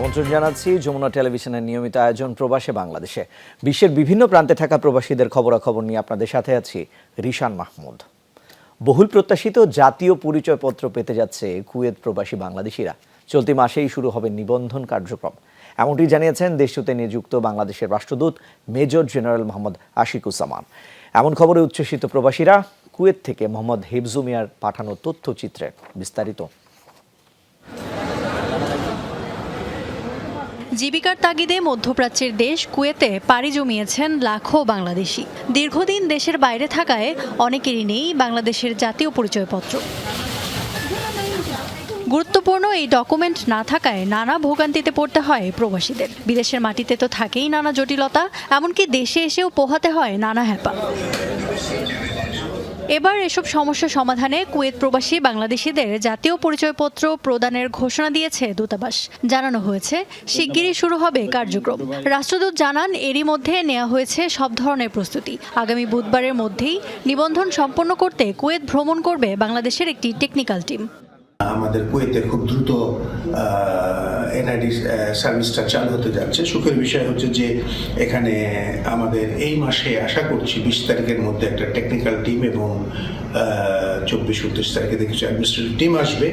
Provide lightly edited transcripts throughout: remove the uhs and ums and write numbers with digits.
আমন্ত্রণ জানাচ্ছি যমুনা টেলিভিশনের নিয়মিত আয়োজন প্রবাসে বাংলাদেশে। বিশ্বের বিভিন্ন প্রান্তে থাকা প্রবাসীদের খবরাখবর নিয়ে আপনাদের সাথে আছি রিশান মাহমুদ। বহুল প্রত্যাশিত জাতীয় পরিচয়পত্র পেতে যাচ্ছে কুয়েত প্রবাসী বাংলাদেশিরা। চলতি মাসেই শুরু হবে নিবন্ধন কার্যক্রম, এমনটি জানিয়েছেন দেশটিতে নিযুক্ত বাংলাদেশের রাষ্ট্রদূত মেজর জেনারেল মোহাম্মদ আশিকুজ্জামান। এমন খবরে উচ্ছ্বসিত প্রবাসীরা। কুয়েত থেকে মোহাম্মদ হিফজু মিয়ার পাঠানো তথ্যচিত্রে বিস্তারিত। জীবিকার তাগিদে মধ্যপ্রাচ্যের দেশ কুয়েতে পাড়ি জমিয়েছেন লাখো বাংলাদেশি। দীর্ঘদিন দেশের বাইরে থাকায় অনেকেরই নেই বাংলাদেশের জাতীয় পরিচয়পত্র। গুরুত্বপূর্ণ এই ডকুমেন্ট না থাকায় নানা ভোগান্তিতে পড়তে হয় প্রবাসীদের। বিদেশের মাটিতে তো থাকেই নানা জটিলতা, এমনকি দেশে এসেও পোহাতে হয় নানা হ্যাপা। এবার এসব সমস্যা সমাধানে কুয়েত প্রবাসী বাংলাদেশিদের জাতীয় পরিচয়পত্র প্রদানের ঘোষণা দিয়েছে দূতাবাস। জানানো হয়েছে শিগগিরই শুরু হবে কার্যক্রম। রাষ্ট্রদূত জানান, এরই মধ্যে নেওয়া হয়েছে সব ধরনের প্রস্তুতি। আগামী বুধবারের মধ্যেই নিবন্ধন সম্পন্ন করতে কুয়েত ভ্রমণ করবে বাংলাদেশের একটি টেকনিক্যাল টিম। আমাদের কুয়েতে খুব দ্রুত এনআইডি সার্ভিসটা চালু হতে যাচ্ছে। সুখের বিষয় হচ্ছে যে এখানে আমাদের এই মাসে আশা করছি 20 তারিখের মধ্যে একটা টেকনিক্যাল টিম এবং 24-29 তারিখে কিছু অ্যাডমিনিস্ট্রেটিভ টিম আসবে,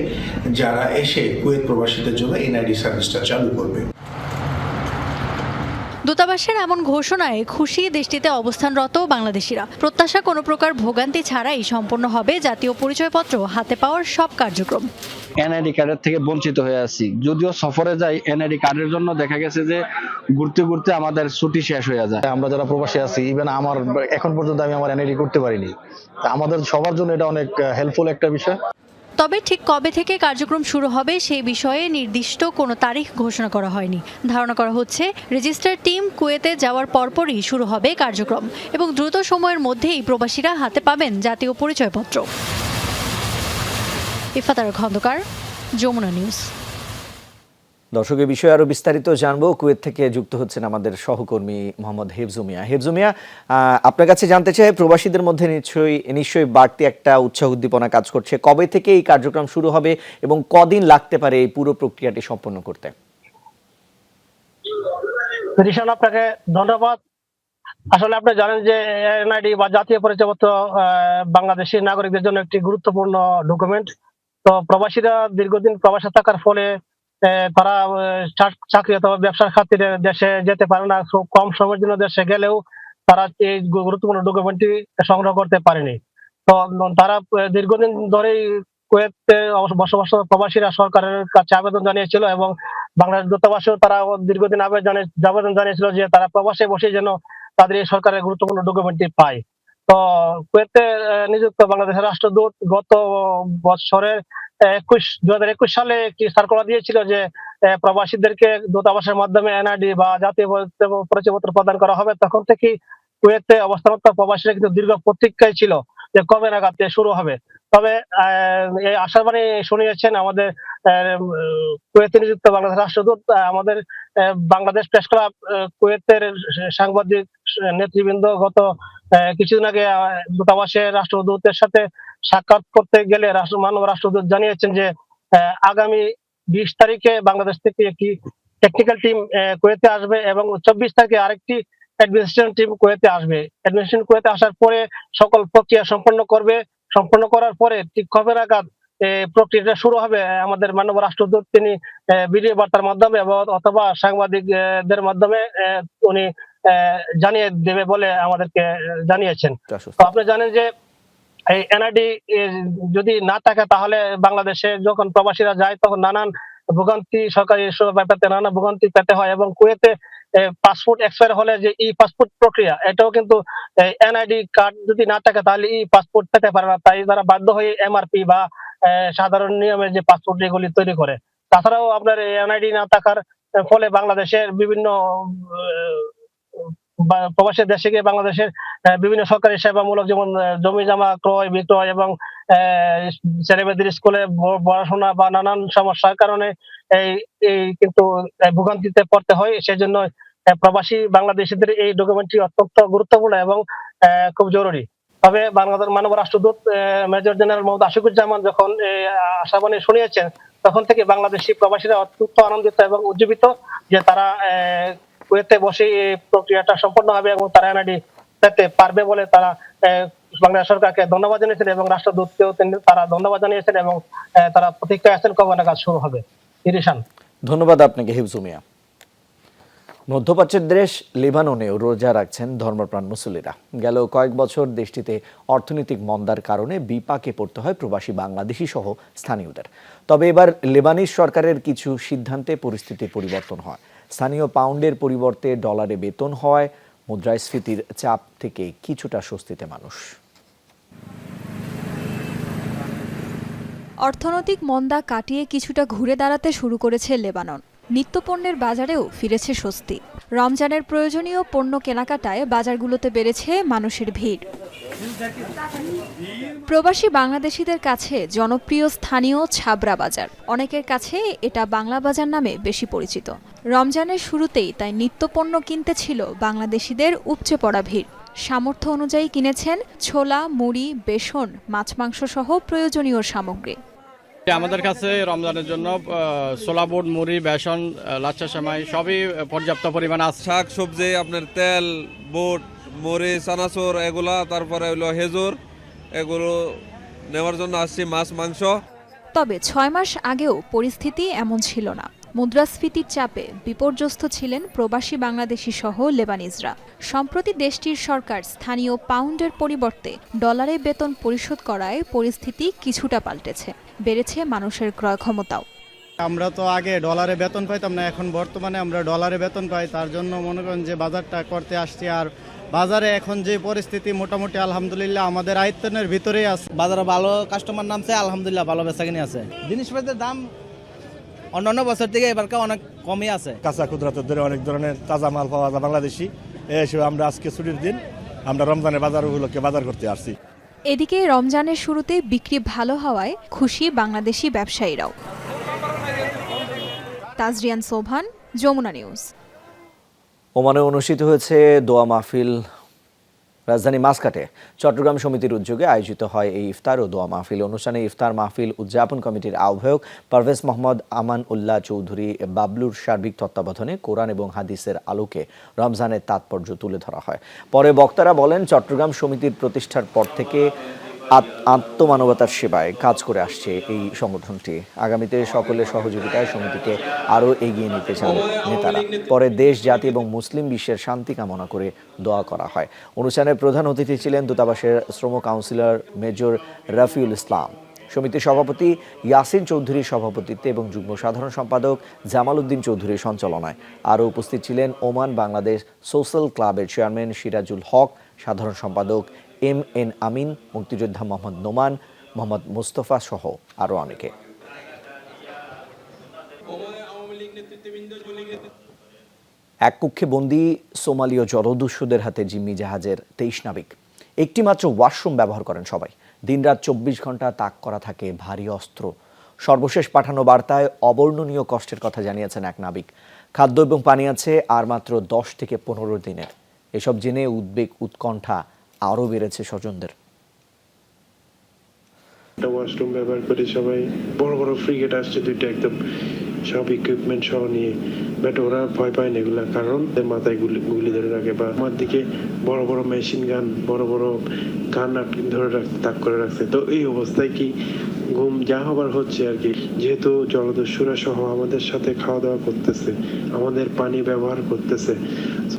যারা এসে কুয়েত প্রবাসীদের জন্য এনআইডি সার্ভিসটা চালু করবে। দূতাবাসের এমন ঘোষণায় খুশি দেশটিতে অবস্থানরত বাংলাদেশিরা। প্রত্যাশা কোনো প্রকার ভোগান্তি ছাড়াই সম্পন্ন হবে জাতীয় পরিচয়পত্র হাতে পাওয়ার সব কার্যক্রম। এনআইডি কার্ডের থেকে বঞ্চিত হয়ে আছি। যদিও সফরে যাই, এনআইডি কার্ডের জন্য দেখা গেছে যে ঘুরতে ঘুরতে আমাদের ছুটি শেষ হয়ে যায়। আমরা যারা প্রবাসী আছি, ইভেন আমার এখন পর্যন্ত আমি আমার এনআইডি করতে পারিনি। আমাদের সবার জন্য এটা অনেক হেল্পফুল একটা বিষয়। তবে ঠিক কবে থেকে কার্যক্রম শুরু হবে সেই বিষয়ে নির্দিষ্ট কোনো তারিখ ঘোষণা করা হয়নি। ধারণা করা হচ্ছে রেজিস্টার টিম কুয়েতে যাওয়ার পরপরই শুরু হবে কার্যক্রম এবং দ্রুত সময়ের মধ্যেই প্রবাসীরা হাতে পাবেন জাতীয় পরিচয়পত্র। ইফাতার খন্দকার, যমুনা নিউজ। দর্শক, এই বিষয়ে আরো বিস্তারিত জানবো। কুয়েত থেকে যুক্ত হচ্ছেন আমাদের সহকর্মী মোহাম্মদ হিফজু মিয়া। হিফজু মিয়া, আপনার কাছে জানতে চাই, প্রবাসীদের মধ্যে নিশ্চয়ই বাড়তি একটা উৎসাহ উদ্দীপনা কাজ করছে। কবে থেকে এই কার্যক্রম শুরু হবে এবং কদিন লাগতে পারে এই পুরো প্রক্রিয়াটি সম্পন্ন করতে? রিশান, আপনাকে ধন্যবাদ। আসলে আপনি জানেন যে এনআইডি বা জাতীয় পরিচয়পত্র বাংলাদেশি নাগরিকদের জন্য একটি গুরুত্বপূর্ণ ডকুমেন্ট। তো প্রবাসীরা দীর্ঘদিন প্রবাসে থাকার ফলে তারা চাকরি অথবা ব্যবসার খাতিরে দেশে যেতে পারে না। কম সময়ের জন্য দেশে গেলেও তারা এই গুরুত্বপূর্ণ ডকুমেন্টটি সংগ্রহ করতে পারেনি। তো তারা দীর্ঘদিন ধরেই কুয়েতে বসবাসরত প্রবাসীরা সরকারের কাছে আবেদন জানিয়েছিল এবং বাংলাদেশ দূতাবাসেও তারা দীর্ঘদিন আবেদন জানিয়েছিল যে তারা প্রবাসে বসে যেন তাদের এই সরকারের গুরুত্বপূর্ণ ডকুমেন্টটি পায়। তো কুয়েতে নিযুক্ত বাংলাদেশের রাষ্ট্রদূত গত বছরের 2021 সালে একটি সার্কুলার দিয়েছিল যে প্রবাসীদেরকে দূতাবাসের মাধ্যমে এনআইডি বা জাতীয় পরিচয়পত্র প্রদান করা হবে। তখন থেকে কুয়েতে অবস্থানরত প্রবাসীরা কিন্তু দীর্ঘ প্রতীক্ষায় ছিল যে কবে নাগাদ শুরু হবে। তবে এই আশার বাণী শুনিয়েছেন আমাদের কুয়েতে নিযুক্ত বাংলাদেশ রাষ্ট্রদূত। আমাদের বাংলাদেশ প্রেস ক্লাব কুয়েতের সাংবাদিক নেতৃবৃন্দ গত কিছুদিন আগে দূতাবাসের রাষ্ট্রদূতের সাথে সাক্ষাৎ করতে গেলে মাননীয় রাষ্ট্রদূত জানিয়েছেন যে আগামী 20 তারিখে বাংলাদেশ থেকে একটি টেকনিক্যাল টিম কুয়েতে আসবে এবং 24 তারিখে আরেকটি অ্যাডমিনিস্ট্রেশন টিম কুয়েতে আসবে। অ্যাডমিনিস্ট্রেশন কুয়েতে আসার পরে সকল প্রক্রিয়া সম্পন্ন করার পরে ঠিক কবে নাগাদ প্রক্রিয়াটা শুরু হবে আমাদের মাননীয় রাষ্ট্রদূত তিনি ভিডিও বার্তার মাধ্যমে অথবা সাংবাদিকদের মাধ্যমে উনি জানিয়ে দেবে বলে আমাদেরকে জানিয়েছেন। তো আপনি জানেন যে এই এনআইডি যদি না থাকে তাহলে বাংলাদেশে যখন প্রবাসীরা যায় তখন নানান ভোগান্তি, সরকারি নানা ভোগান্তি পেতে হয় এবং কুয়েতে পাসপোর্ট এক্সপায়ার হলে যে ই পাসপোর্ট প্রক্রিয়া, এটাও কিন্তু এনআইডি কার্ড যদি না থাকে তাহলে ই পাসপোর্ট পেতে পারে না। তাই তারা বাধ্য হয়ে এমআরপি বা সাধারণ নিয়মে যে পাসপোর্ট এগুলি তৈরি করে। তাছাড়াও আপনার এনআইডি না থাকার ফলে বাংলাদেশের বিভিন্ন প্রবাসী দেশে গিয়ে বাংলাদেশের বিভিন্ন সরকারি সেবামূলক যেমন জমি জমা ক্রয় বিক্রয় এবং ছেলেমেয়েদের স্কুলে পড়াশোনা বা নানান সমস্যার কারণে এই কিন্তু ভোগান্তিতে পড়তে হয়। সেজন্য প্রবাসী বাংলাদেশিদের এই ডকুমেন্টটি অত্যন্ত গুরুত্বপূর্ণ এবং খুব জরুরি। তবে বাংলাদেশ মাননীয় রাষ্ট্রদূত মেজর জেনারেল মোহাম্মদ আশিকুজ্জামান যখন আশাবাণী শুনিয়েছেন তখন থেকে বাংলাদেশি প্রবাসীরা অত্যন্ত আনন্দিত এবং উজ্জীবিত যে তারা কুয়েতে বসে এই প্রক্রিয়াটা সম্পন্ন হবে এবং তারা এনআইডি পেতে পারবে বলে তারা বাংলাদেশ সরকারকে ধন্যবাদ জানিয়েছেন এবং রাষ্ট্রদূতকেও তারা ধন্যবাদ জানিয়েছেন এবং তারা প্রতীক্ষায় আছেন কবে নাগাদ শুরু হবে। ইরিশান, ধন্যবাদ আপনাকে হিফজুমিয়া। মধ্যপ্রাচ্যের দেশ লেবাননেও রোজা রাখছেন ধর্মপ্রাণ মুসল্লিরা। গেল কয়েক বছর দেশটিতে অর্থনৈতিক মন্দার কারণে বিপাকে পড়তে হয় প্রবাসী বাংলাদেশি সহ স্থানীয়দের। তবে এবার লেবানিজ সরকারের কিছু সিদ্ধান্তে পরিস্থিতি পরিবর্তন হয়। স্থানীয় পাউন্ডের পরিবর্তে ডলারে বেতন হয়। মুদ্রাস্ফীতির চাপ থেকে কিছুটা স্বস্তিতে মানুষ। অর্থনৈতিক মন্দা কাটিয়ে কিছুটা ঘুরে দাঁড়াতে শুরু করেছে লেবানন। নিত্যপণ্যের বাজারেও ফিরেছে স্বস্তি। রমজানের প্রয়োজনীয় পণ্য কেনাকাটায় বাজারগুলোতে বেড়েছে মানুষের ভিড়। প্রবাসী বাংলাদেশিদের কাছে জনপ্রিয় স্থানীয় ছাবরা বাজার, অনেকের কাছে এটা বাংলা বাজার নামে বেশি পরিচিত। রমজানের শুরুতেই তাই নিত্যপণ্য কিনতে ছিল বাংলাদেশিদের উপচে পড়া ভিড়। সামর্থ্য অনুযায়ী কিনেছেন ছোলা, মুড়ি, বেসন, মাছ মাংস সহ প্রয়োজনীয় সামগ্রী। আমাদের কাছে রমজানের জন্য ছোলা বুট, মুড়ি, বেসন, লাচ্ছা সেমাই সবই পর্যাপ্ত পরিমাণ আছে। শাক সবজি, আপনার তেল, বুট, মুড়ি, চানাচুর এগুলা, তারপরে হইলো হেজুর, এগুলো নেওয়ার জন্য আসছি, মাছ মাংস। তবে 6 মাস আগেও পরিস্থিতি এমন ছিল না। মুদ্রাস্ফীতির চাপে বিপর্যস্ত ছিলেন প্রবাসী বাংলাদেশি সহ লেবানিজরা। সম্প্রতি দেশটির সরকার স্থানীয় পাউন্ডের পরিবর্তে ডলারে বেতন পরিশোধ করায় পরিস্থিতি কিছুটা পাল্টেছে। বেড়েছে মানুষের ক্রয় ক্ষমতাও। আমরা তো আগে ডলারে বেতন পাইতাম না, এখন বর্তমানে আমরা ডলারে বেতন পাই। তার জন্য মনে করেন যে বাজারটা করতে আসছি। আর বাজারে এখন যে পরিস্থিতি মোটামুটি আলহামদুলিল্লাহ আমাদের আয়ত্তের ভিতরেই আছে। বাজারে ভালো কাস্টমার নামছে, আলহামদুলিল্লাহ ভালো বেচাকিনি আছে। জিনিসপত্রের দাম অন্যান্য বছর থেকে এবারকে অনেক কমই আছে। কাঁচা ক্ষুদ্রাতের ধরে অনেক ধরনের তাজা মাল পাওয়া যায় বাংলাদেশি। এই হিসেবে আমরা আজকে ছুটির দিন আমরা রমজানের বাজারগুলোকে বাজার করতে আসছি। এদিকে রমজানের শুরুতে বিক্রি ভালো হওয়ায় খুশি বাংলাদেশি ব্যবসায়ীরাও। তাজরিয়ান সোভান, যমুনা নিউজ। ওমানে অনুষ্ঠিত হয়েছে দোয়া মাহফিল। রাজধানী মাসকাটে চট্টগ্রাম সমিতির উদ্যোগে আয়োজিত হয় এই ইফতার ও দোয়া মাহফিল অনুষ্ঠানে ইফতার মাহফিল উদযাপন কমিটির আহ্বায়ক পারভেজ মোহাম্মদ আমান উল্লাহ চৌধুরী বাবলুর সার্বিক তত্ত্বাবধানে কোরআন এবং হাদিসের আলোকে রমজানের তাৎপর্য তুলে ধরা হয়। পরে বক্তারা বলেন, চট্টগ্রাম সমিতির প্রতিষ্ঠার পর থেকে আত্মমানবতার সেবায় কাজ করে আসছে এই সংগঠনটি। আগামীতে সকলের সহযোগিতায় সমিতিকে আরও এগিয়ে নিতে চান নেতারা। পরে দেশ, জাতি এবং মুসলিম বিশ্বের শান্তি কামনা করে দোয়া করা হয়। অনুষ্ঠানের প্রধান অতিথি ছিলেন দূতাবাসের শ্রম কাউন্সিলর মেজর রফিউল ইসলাম। সমিতির সভাপতি ইয়াসিন চৌধুরীর সভাপতিত্বে এবং যুগ্ম সাধারণ সম্পাদক জামাল উদ্দিন চৌধুরীর সঞ্চালনায় আরও উপস্থিত ছিলেন ওমান বাংলাদেশ সোশ্যাল ক্লাবের চেয়ারম্যান সিরাজুল হক, সাধারণ সম্পাদক MN আমিন, মুক্তিযোদ্ধা মোহাম্মদ নোমান, মোহাম্মদ মুস্তফা সহ আরও অনেকে। এক কক্ষে বন্দী সোমালীয় জলদস্যুদের হাতে জিম্মি জাহাজের 23 নাবিক। একটি মাত্র ওয়াশরুম ব্যবহার করেন সবাই। দিনরাত 24 ঘন্টা তাক করা থাকে ভারী অস্ত্র। সর্বশেষ পাঠানো বার্তায় অবর্ণনীয় কষ্টের কথা জানিয়েছেন এক নাবিক। খাদ্য এবং পানি আছে আর মাত্র 10 থেকে 15 দিনের। এসব জেনে উদ্বেগ, উৎকণ্ঠা আরও বেড়েছে স্বজনদের। ওয়াশরুম ব্যবহার করে সবাই, বড় বড় ফ্রিগেট আসছে দুইটা, একদম সব ইকুইপমেন্ট সহ নিয়ে। বাট ওরা ভয় পায় না এগুলা, কারণ মাথায় গুলি ধরে রাখে বা আমার দিকে বড় বড় মেশিন গান, বড় বড় গান ধরে রাখতে, তাক করে রাখছে। তো এই অবস্থায় কি ঘুম যা হবার হচ্ছে আর কি। যেহেতু জলদস্যুরা সহ আমাদের সাথে খাওয়া দাওয়া করতেছে, আমাদের পানি ব্যবহার করতেছে,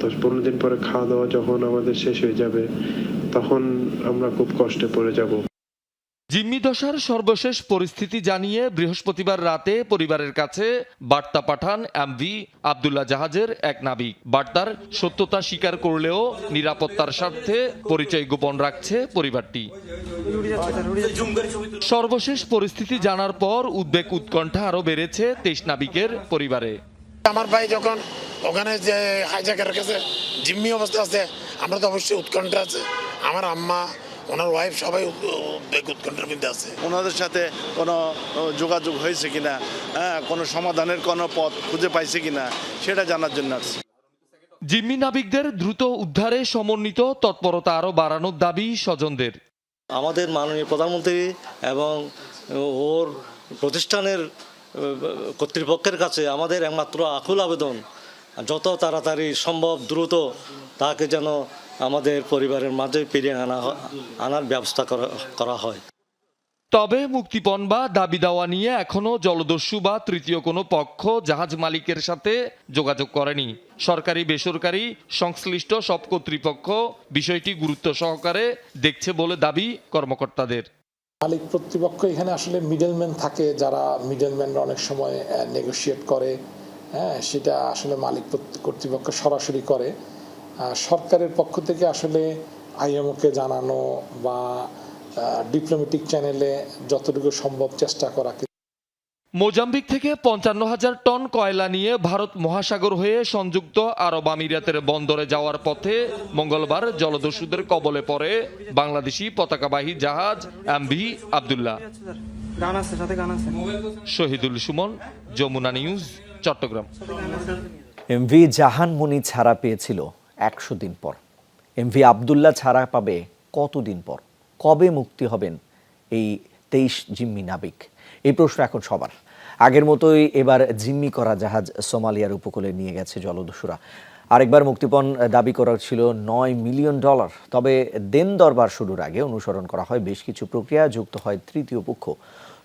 10-15 দিন পরে খাওয়া দাওয়া যখন আমাদের শেষ হয়ে যাবে তখন আমরা খুব কষ্টে পড়ে যাব। জিম্মি দশার সর্বশেষ পরিস্থিতি জানিয়ে বৃহস্পতিবার রাতে পরিবারের কাছে বার্তা পাঠান MV আবদুল্লাহ জাহাজের এক নাবিক। বার্তার সত্যতা স্বীকার করলেও নিরাপত্তার স্বার্থে পরিচয় গোপন রাখছে পরিবারটি। সর্বশেষ পরিস্থিতি জানার পর উদ্বেগ, উৎকণ্ঠা আরও বেড়েছে 23 নাবিকের পরিবারে। আমার ভাই যখন ওখানে যে হাইজ্যাকের কাছে জিম্মি অবস্থা আছে, আমরা তো অবশ্যই উৎকণ্ঠা আছে। আমার আম্মা, ওনার ওয়াইফ সবাই উৎকণ্ঠার মধ্যে আছে। ওনাদের সাথে কোনো যোগাযোগ হয়েছে কিনা, কোনো সমাধানের কোনো পথ খুঁজে পাইছে কিনা সেটা জানার জন্য আসছে। জিম্মি নাবিকদের দ্রুত উদ্ধারে সমন্বিত তৎপরতা আরও বাড়ানোর দাবি স্বজনদের। আমাদের মাননীয় প্রধানমন্ত্রী এবং ওর প্রতিষ্ঠানের কর্তৃপক্ষের কাছে আমাদের একমাত্র আকুল আবেদন, যত তাড়াতাড়ি সম্ভব দ্রুত তাকে যেন আমাদের পরিবারের মাঝে ফিরিয়ে আনার ব্যবস্থা করা হয়। তবে মুক্তিপণ বা দাবি দেওয়া নিয়ে এখনো জলদস্যু বা তৃতীয় কোনো পক্ষ জাহাজ মালিকের সাথে যোগাযোগ করেনি। সরকারি বেসরকারি সংশ্লিষ্ট সব কর্তৃপক্ষ বিষয়টি গুরুত্ব সহকারে দেখছে বলে দাবি কর্মকর্তাদের। মালিক কর্তৃপক্ষ এখানে আসলে মিডলম্যান থাকে, যারা মিডলম্যানরা অনেক সময় নেগোশিয়েট করে, হ্যাঁ, সেটা আসলে মালিক কর্তৃপক্ষ সরাসরি করে। সরকারের পক্ষ থেকে আসলে আইএমওকে জানানো বা ডিপ্লোম্যাটিক চ্যানেলে যতটুকু সম্ভব চেষ্টা করা। মোজাম্বিক থেকে 55,000 টন কয়লা নিয়ে ভারত মহাসাগর হয়ে সংযুক্ত আরব আমিরাতের বন্দরে যাওয়ার পথে মঙ্গলবার জলদস্যুদের কবলে পড়ে বাংলাদেশি পতাকাবাহী জাহাজ MV Abdullah. Shahidul Sumon, Jamuna news, Chattogram. MV Jahanmoni ছাড়া পেয়েছিল 100 দিন পর, MV আব্দুল্লাহ ছাড়া পাবে কতদিন পর? কবে মুক্তি হবেন এই 23 জিম্মি নাবিক? এই প্রশ্ন এখন সবার। আগের মতোই এবার জিম্মি করা জাহাজ সোমালিয়ার উপকূলে নিয়ে গেছে জলদস্যুরা। আরেকবার মুক্তিপণ দাবি করা ছিল $9 মিলিয়ন। তবে দেন দরবার শুরুর আগে অনুসরণ করা হয় বেশ কিছু প্রক্রিয়া, যুক্ত হয় তৃতীয় পক্ষ।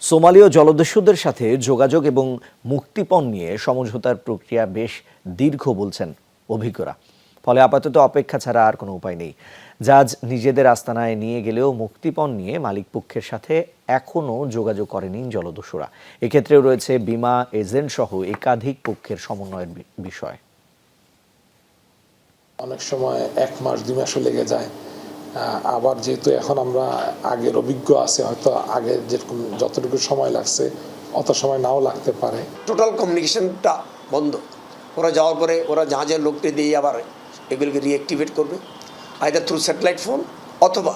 সোমালীয় জলদস্যুদের সাথে যোগাযোগ এবং মুক্তিপণ নিয়ে সমঝোতার প্রক্রিয়া বেশ দীর্ঘ বলছেন অভিজ্ঞরা। ফলে আপাতত অপেক্ষা ছাড়া আর কোনো উপায় নেই। জাহাজ নিজেদের আস্তানায় নিয়ে গেলেও মুক্তিপণ নিয়ে মালিক পক্ষের সাথে এখনও যোগাযোগ করেনি জলদস্যুরা। এক্ষেত্রেও রয়েছে বিমা এজেন্ট সহ একাধিক পক্ষের সমন্বয়ের বিষয়। অনেক সময় 1 মাস 2 মাসও লেগে যায়। আবার যেহেতু এখন আমরা আগের অভিজ্ঞ আছে, হয়তো আগে যেরকম যতটুকু সময় লাগছে অত সময় নাও লাগতে পারে। টোটাল কমিউনিকেশনটা বন্ধ। ওরা যাওয়ার পরে ওরা জাহাজের লোকটি দিয়ে আবার এগুলোকে রিঅ্যাক্টিভেট করবে, আইদার থ্রু স্যাটেলাইট ফোন অথবা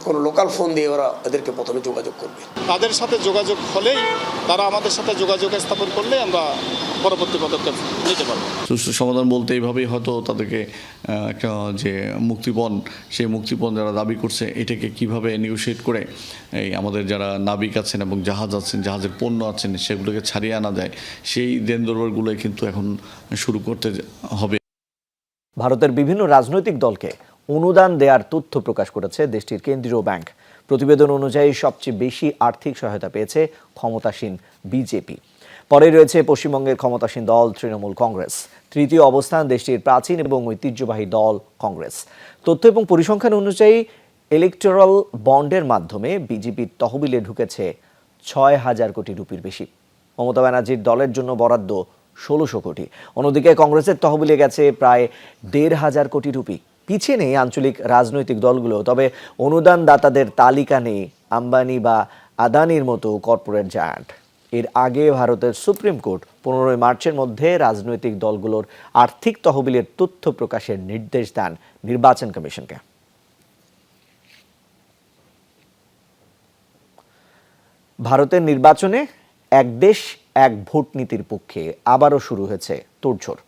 কোনো লোকাল ফোন দিয়ে ওরা এদেরকে প্রথমে যোগাযোগ করবে। তাদের সাথে যোগাযোগ হলেই, তারা আমাদের সাথে যোগাযোগ স্থাপন করলে আমরা পরবর্তী পদক্ষেপ নিতে পারবো। সুষ্ঠু সমাধান বলতে এইভাবেই হয়তো তাদেরকে একটা যে মুক্তিপণ, সেই মুক্তিপণ যারা দাবি করছে এটাকে কিভাবে নেগোশিয়েট করে এই আমাদের যারা নাবিক আছেন এবং জাহাজ আছেন, জাহাজের পণ্য আছেন, সেগুলোকে ছাড়িয়ে আনা যায়, সেই দেন দরবারগুলোই কিন্তু এখন শুরু করতে হবে। ভারতের বিভিন্ন রাজনৈতিক দলকে অনুদান দেওয়ার তথ্য প্রকাশ করেছে দেশটির কেন্দ্রীয় ব্যাংক। প্রতিবেদন অনুযায়ী সবচেয়ে বেশি আর্থিক সহায়তা পেয়েছে ক্ষমতাসীন বিজেপি, পরে রয়েছে পশ্চিমবঙ্গের ক্ষমতাসীন দল তৃণমূল কংগ্রেস। তৃতীয় অবস্থান দেশটির প্রাচীন এবং ঐতিহ্যবাহী দল কংগ্রেস। তথ্য এবং পরিসংখ্যান অনুযায়ী ইলেকটোরাল বন্ডের মাধ্যমে বিজেপির তহবিলে ঢুকেছে 6,000 কোটি রুপির বেশি। মমতা ব্যানার্জির দলের জন্য বরাদ্দ 1600 কোটি। অন্যদিকে কংগ্রেসের তহবিলে গেছে প্রায় 1,500 কোটি রুপি। পিছিয়ে নেই আঞ্চলিক রাজনৈতিক দলগুলো, তবে অনুদান দাতাদের তালিকা নেই আম্বানি বা আদানির মতো কর্পোরেট জায়ান্ট। এর আগে ভারতের সুপ্রিম কোর্ট 15 মার্চের মধ্যে রাজনৈতিক দলগুলোর আর্থিক তহবিলের তথ্য প্রকাশের নির্দেশ দেন নির্বাচন কমিশনকে। ভারতের নির্বাচনে এক দেশ এক ভোট নীতির পক্ষে আবারও শুরু হয়েছে তোড়জোড়।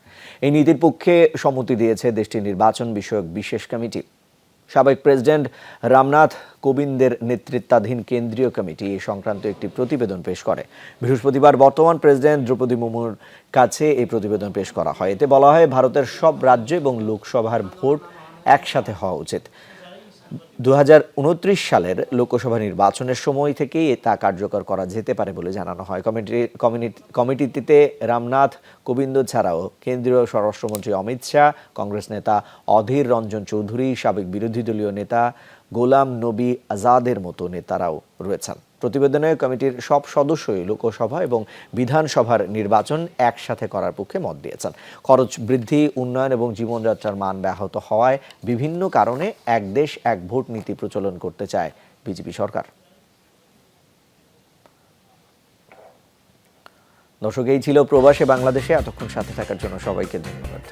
এই নীতির পক্ষে সম্মতি দিয়েছে দেশটির নির্বাচন বিষয়ক বিশেষ কমিটি। সাবেক প্রেসিডেন্ট রামনাথ কোবিন্দের নেতৃত্বাধীন কেন্দ্রীয় কমিটি এ সংক্রান্ত একটি প্রতিবেদন পেশ করে। বৃহস্পতিবার বর্তমান প্রেসিডেন্ট দ্রৌপদী মুর্মুর কাছে এই প্রতিবেদন পেশ করা হয়। এতে বলা হয় ভারতের সব রাজ্য এবং লোকসভার ভোট একসাথে হওয়া উচিত। 2029 সালের লোকসভা নির্বাচনের সময় থেকেই তা কার্যকর করা যেতে পারে বলে জানানো হয়। কমিটিতে রামনাথ কোবিন্দ ছাড়াও কেন্দ্রীয় স্বরাষ্ট্রমন্ত্রী অমিত শাহ, কংগ্রেস নেতা অধীর রঞ্জন চৌধুরী, সাবেক বিরোধী দলীয় নেতা গোলাম নবী আজাদের মতো নেতারাও রয়েছেন। প্রতিবেদনে কমিটির সব সদস্যই লোকসভা এবং বিধানসভার নির্বাচন একসাথে করার পক্ষে মত দিয়েছেন। খরচ বৃদ্ধি, উন্নয়ন এবং জীবনযাত্রার মান ব্যাহত হওয়ায় বিভিন্ন কারণে এক দেশ এক ভোট নীতি প্রচলন করতে চায় বিজেপি সরকার। দর্শক, এই ছিল প্রবাসে বাংলাদেশে। এতক্ষণ সাথে থাকার জন্য সবাইকে ধন্যবাদ।